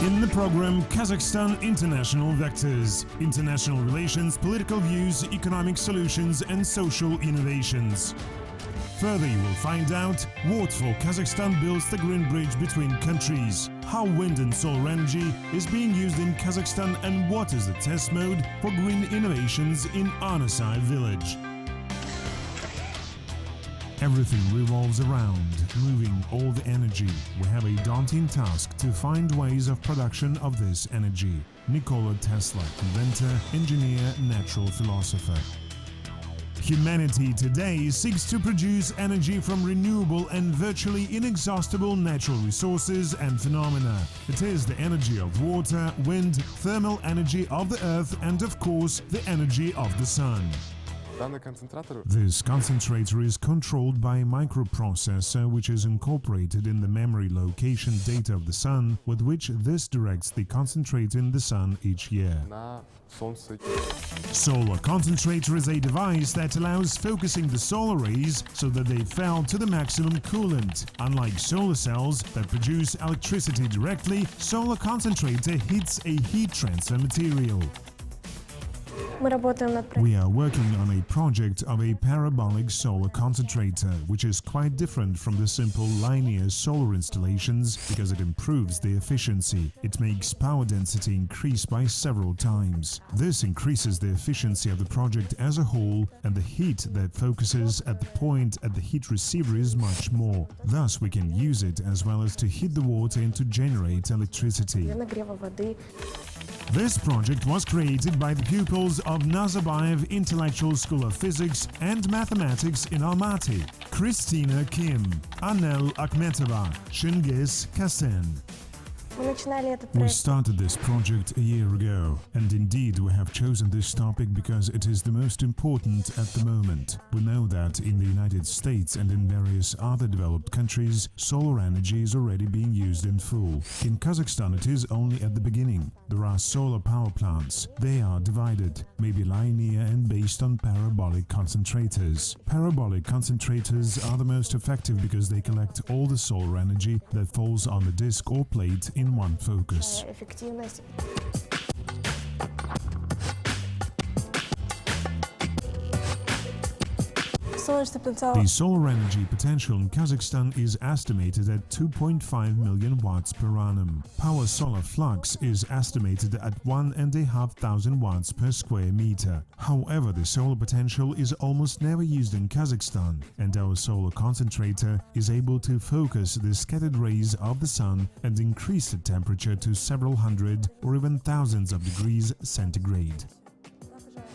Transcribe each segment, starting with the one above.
In the program, Kazakhstan International Vectors, International Relations, Political Views, Economic Solutions and Social Innovations. Further, you will find out what for Kazakhstan builds the green bridge between countries, how wind and solar energy is being used in Kazakhstan and what is the test mode for green innovations in Arnasay village. Everything revolves around moving all the energy. We have a daunting task to find ways of production of this energy. Nikola Tesla, inventor, engineer, natural philosopher. Humanity today seeks to produce energy from renewable and virtually inexhaustible natural resources and phenomena. It is the energy of water, wind, thermal energy of the earth and, of course, the energy of the sun. This concentrator is controlled by a microprocessor which is incorporated in the memory location data of the sun, with which this directs the concentrator in the sun each year. Solar concentrator is a device that allows focusing the solar rays so that they fall to the maximum coolant. Unlike solar cells that produce electricity directly, solar concentrator heats a heat transfer material. We are working on a project of a parabolic solar concentrator, which is quite different from the simple linear solar installations because it improves the efficiency. It makes power density increase by several times. This increases the efficiency of the project as a whole, and the heat that focuses at the point at the heat receiver is much more. Thus, we can use it as well as to heat the water and to generate electricity. This project was created by the pupils of Nazarbayev Intellectual School of Physics and Mathematics in Almaty, Kristina Kim, Anel Akhmetova, Shingiz Kasen. We started this project a year ago, and indeed we have chosen this topic because it is the most important at the moment. We know that in the United States and in various other developed countries, solar energy is already being used in full. In Kazakhstan it is only at the beginning. There are solar power plants. They are divided, maybe linear and based on parabolic concentrators. Parabolic concentrators are the most effective because they collect all the solar energy that falls on the disk or plate in one focus. The solar energy potential in Kazakhstan is estimated at 2.5 million watts per annum. Power solar flux is estimated at 1,500 watts per square meter. However, the solar potential is almost never used in Kazakhstan, and our solar concentrator is able to focus the scattered rays of the sun and increase the temperature to several hundred or even thousands of degrees centigrade.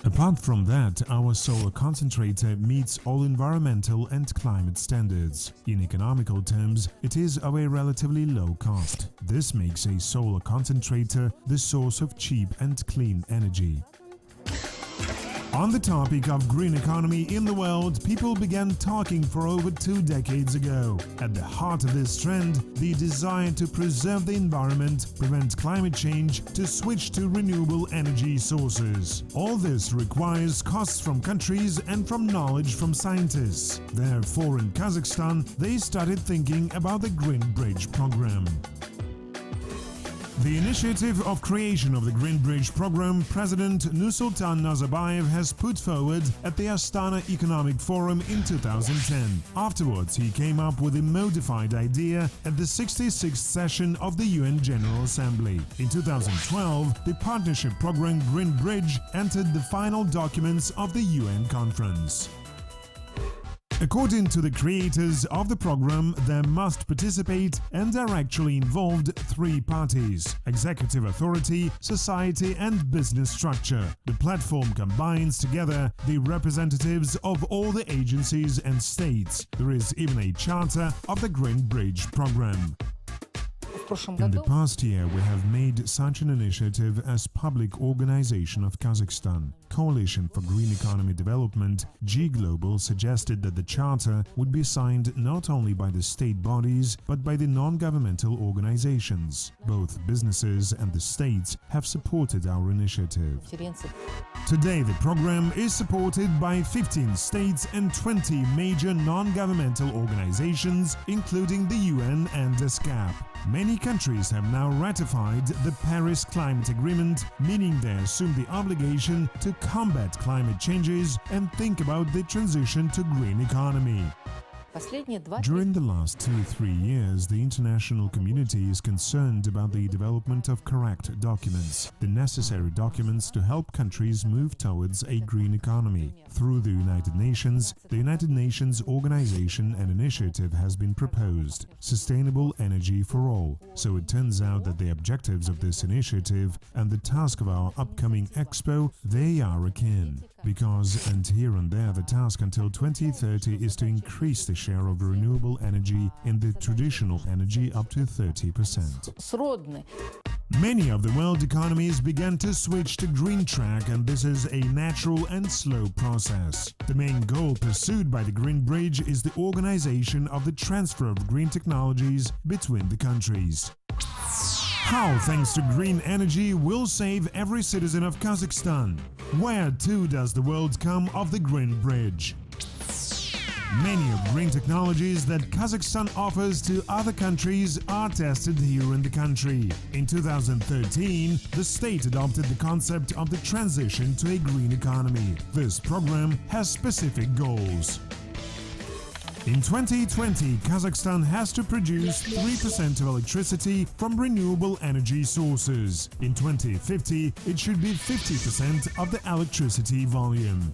Apart from that, our solar concentrator meets all environmental and climate standards. In economical terms, it is of a relatively low cost. This makes a solar concentrator the source of cheap and clean energy. On the topic of green economy in the world, people began talking for over 2 decades ago. At the heart of this trend, the desire to preserve the environment, prevent climate change, to switch to renewable energy sources. All this requires costs from countries and from knowledge from scientists. Therefore, in Kazakhstan, they started thinking about the Green Bridge program. The initiative of creation of the Green Bridge program, President Nursultan Nazarbayev has put forward at the Astana Economic Forum in 2010. Afterwards, he came up with a modified idea at the 66th session of the UN General Assembly. In 2012, the partnership program Green Bridge entered the final documents of the UN conference. According to the creators of the program, there must participate and are actually involved 3 parties: executive authority, society and business structure. The platform combines together the representatives of all the agencies and states. There is even a charter of the Green Bridge program. In the past year, we have made such an initiative as Public Organization of Kazakhstan. Coalition for Green Economy Development, G Global, suggested that the charter would be signed not only by the state bodies, but by the non-governmental organizations. Both businesses and the states have supported our initiative. Today, the program is supported by 15 states and 20 major non-governmental organizations, including the UN and the SCAP. Many Many countries have now ratified the Paris Climate Agreement, meaning they assume the obligation to combat climate changes and think about the transition to green economy. During the last 2-3 years, the international community is concerned about the development of correct documents, the necessary documents to help countries move towards a green economy. Through the United Nations organization and initiative has been proposed, Sustainable Energy for All. So it turns out that the objectives of this initiative and the task of our upcoming Expo, they are akin. Because, and here and there, the task until 2030 is to increase the share of renewable energy in the traditional energy up to 30%. Many of the world economies began to switch to green track, and this is a natural and slow process. The main goal pursued by the Green Bridge is the organization of the transfer of green technologies between the countries. How, thanks to green energy, will save every citizen of Kazakhstan? Where to does the world come of the Green Bridge? Many of green technologies that Kazakhstan offers to other countries are tested here in the country. In 2013, the state adopted the concept of the transition to a green economy. This program has specific goals. In 2020, Kazakhstan has to produce 3% of electricity from renewable energy sources. In 2050, it should be 50% of the electricity volume.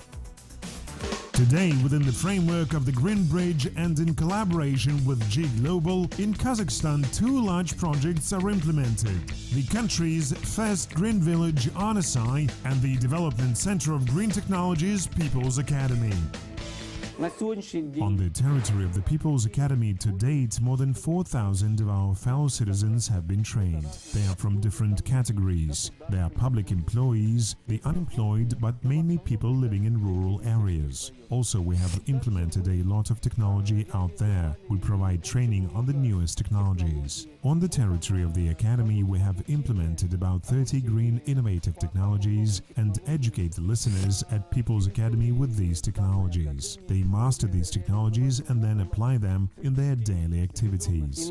Today, within the framework of the Green Bridge and in collaboration with Global, in Kazakhstan 2 large projects are implemented. The country's first green village, Arnasay, and the Development Center of Green Technologies People's Academy. On the territory of the People's Academy to date, more than 4,000 of our fellow citizens have been trained. They are from different categories. They are public employees, the unemployed, but mainly people living in rural areas. Also, we have implemented a lot of technology out there. We provide training on the newest technologies. On the territory of the Academy, we have implemented about 30 green innovative technologies and educate the listeners at People's Academy with these technologies. They master these technologies and then apply them in their daily activities.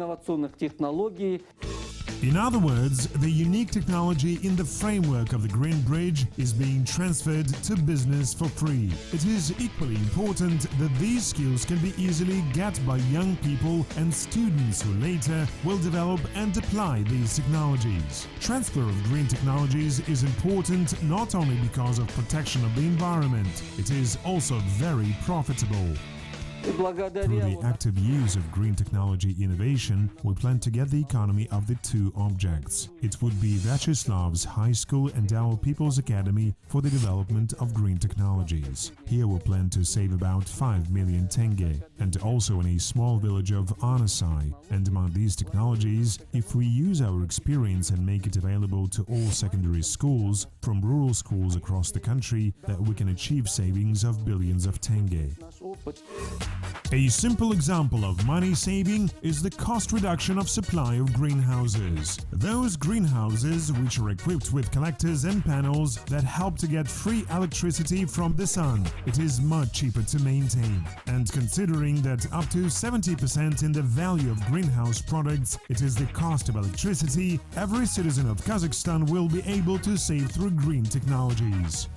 In other words, the unique technology in the framework of the Green Bridge is being transferred to business for free. It is equally important that these skills can be easily got by young people and students who later will develop and apply these technologies. Transfer of green technologies is important not only because of protection of the environment, it is also very profitable. Through the active use of green technology innovation, we plan to get the economy of the 2 objects. It would be Vyacheslav's High School and our People's Academy for the development of green technologies. Here we plan to save about 5 million tenge, and also in a small village of Arnasay. And among these technologies, if we use our experience and make it available to all secondary schools from rural schools across the country, that we can achieve savings of billions of tenge. A simple example of money saving is the cost reduction of supply of greenhouses. Those greenhouses which are equipped with collectors and panels that help to get free electricity from the sun. It is much cheaper to maintain. And considering that up to 70% in the value of greenhouse products, it is the cost of electricity, every citizen of Kazakhstan will be able to save through green technologies.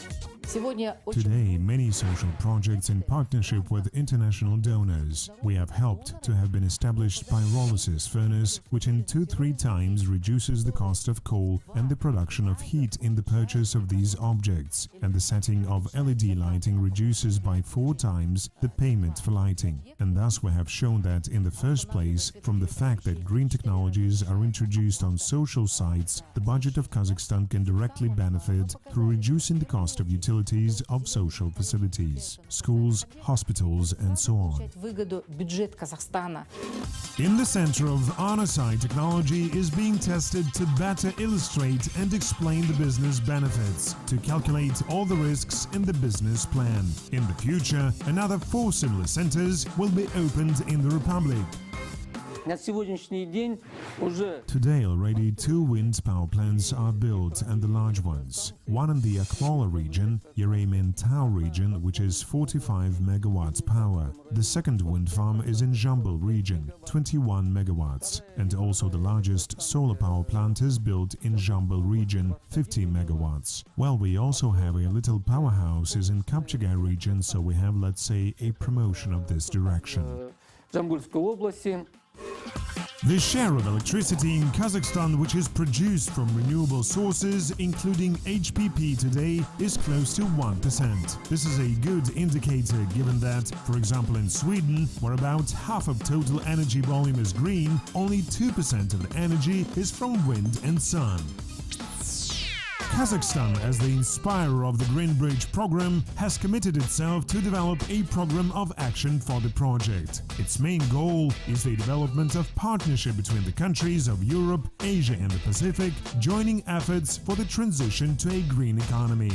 Today, many social projects in partnership with international donors. We have helped to have been established pyrolysis furnace, which in 2-3 times reduces the cost of coal and the production of heat in the purchase of these objects, and the setting of LED lighting reduces by 4 times the payment for lighting. And thus we have shown that in the first place, from the fact that green technologies are introduced on social sites, the budget of Kazakhstan can directly benefit through reducing the cost of utilities of social facilities, schools, hospitals, and so on. In the center of Arnasay, technology is being tested to better illustrate and explain the business benefits, to calculate all the risks in the business plan. In the future, another 4 similar centers will be opened in the Republic. Today already 2 wind power plants are built, and the large ones. One in the Akmola region, Yeremen-Tau region, which is 45 megawatts power. The second wind farm is in Jambal region, 21 megawatts. And also the largest solar power plant is built in Jambal region, 50 megawatts. Well, we also have a little powerhouse is in Kapchagay region, so we have, let's say, a promotion of this direction. The share of electricity in Kazakhstan, which is produced from renewable sources, including HPP today, is close to 1%. This is a good indicator given that, for example, in Sweden, where about half of total energy volume is green, only 2% of the energy is from wind and sun. Kazakhstan, as the inspirer of the Green Bridge program, has committed itself to develop a program of action for the project. Its main goal is the development of partnership between the countries of Europe, Asia and the Pacific, joining efforts for the transition to a green economy.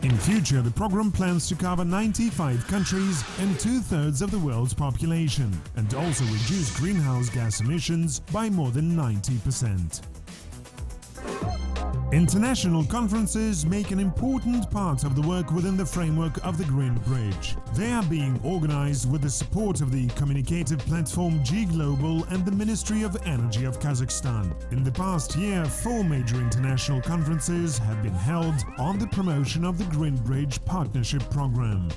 In future, the program plans to cover 95 countries and 2/3 of the world's population, and also reduce greenhouse gas emissions by more than 90%. International conferences make an important part of the work within the framework of the Green Bridge. They are being organized with the support of the communicative platform G-Global and the Ministry of Energy of Kazakhstan. In the past year, 4 major international conferences have been held on the promotion of the Green Bridge Partnership Program.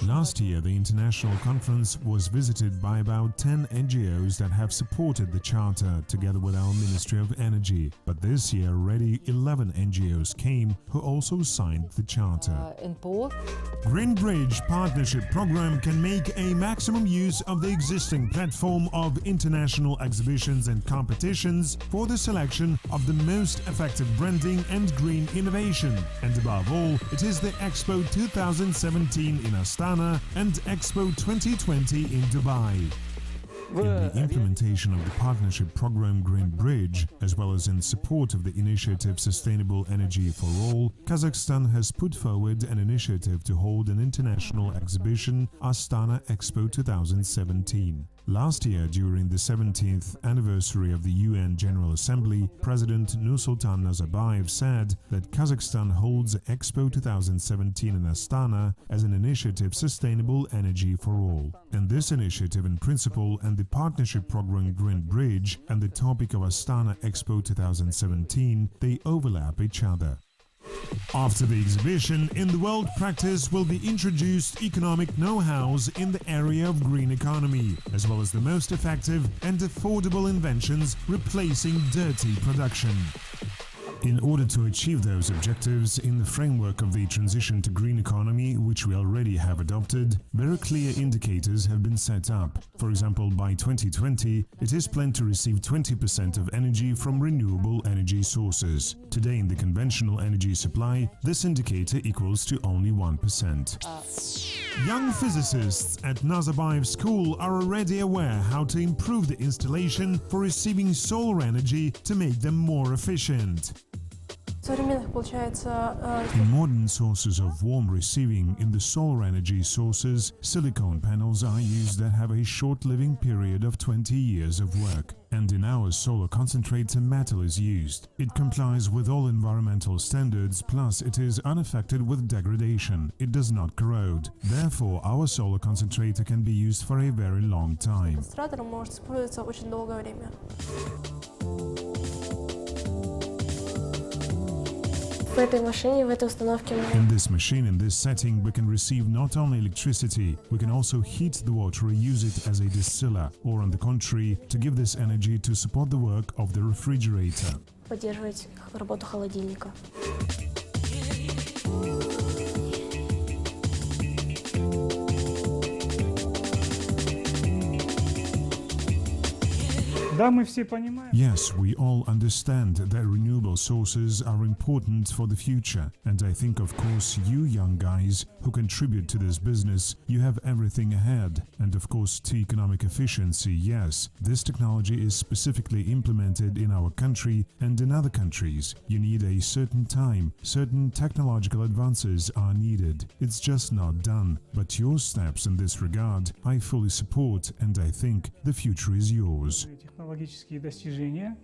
Last year, the international conference was visited by about 10 NGOs that have supported the Charter together with our Ministry of Energy. But this year, already 11 NGOs came who also signed the Charter. Green Bridge Partnership Program can make a maximum use of the existing platform of international exhibitions and competitions for the selection of the most effective branding and green innovation. And above all, it is the Expo 2017 in Astana and Expo 2020 in Dubai. In the implementation of the partnership program Green Bridge, as well as in support of the initiative Sustainable Energy for All, Kazakhstan has put forward an initiative to hold an international exhibition, Astana Expo 2017. Last year, during the 17th anniversary of the UN General Assembly, President Nursultan Nazarbayev said that Kazakhstan holds Expo 2017 in Astana as an initiative Sustainable Energy for All. And this initiative in principle and the partnership program Green Bridge and the topic of Astana Expo 2017, they overlap each other. After the exhibition, in the world practice will be introduced economic know-hows in the area of green economy, as well as the most effective and affordable inventions replacing dirty production. In order to achieve those objectives in the framework of the transition to green economy, which we already have adopted, very clear indicators have been set up. For example, by 2020, it is planned to receive 20% of energy from renewable energy sources. Today, in the conventional energy supply, this indicator equals to only 1%. Young physicists at Nazarbayev School are already aware how to improve the installation for receiving solar energy to make them more efficient. In modern sources of warm receiving in the solar energy sources, silicone panels are used that have a short living period of 20 years of work. And in our solar concentrator, metal is used. It complies with all environmental standards, plus it is unaffected with degradation. It does not corrode. Therefore, our solar concentrator can be used for a very long time. In this machine, in this setting, we can receive not only electricity, we can also heat the water or use it as a distiller, or on the contrary, to give this energy to support the work of the refrigerator. Да, мы все понимаем. Yes, we all understand that renewable sources are important for the future, and I think, of course, you young guys who contribute to this business, you have everything ahead. And of course, to economic efficiency, yes, this technology is specifically implemented in our country and in other countries. You need a certain time, certain technological advances are needed. It's just not done. But your steps in this regard, I fully support, and I think the future is yours. Технологические достижения.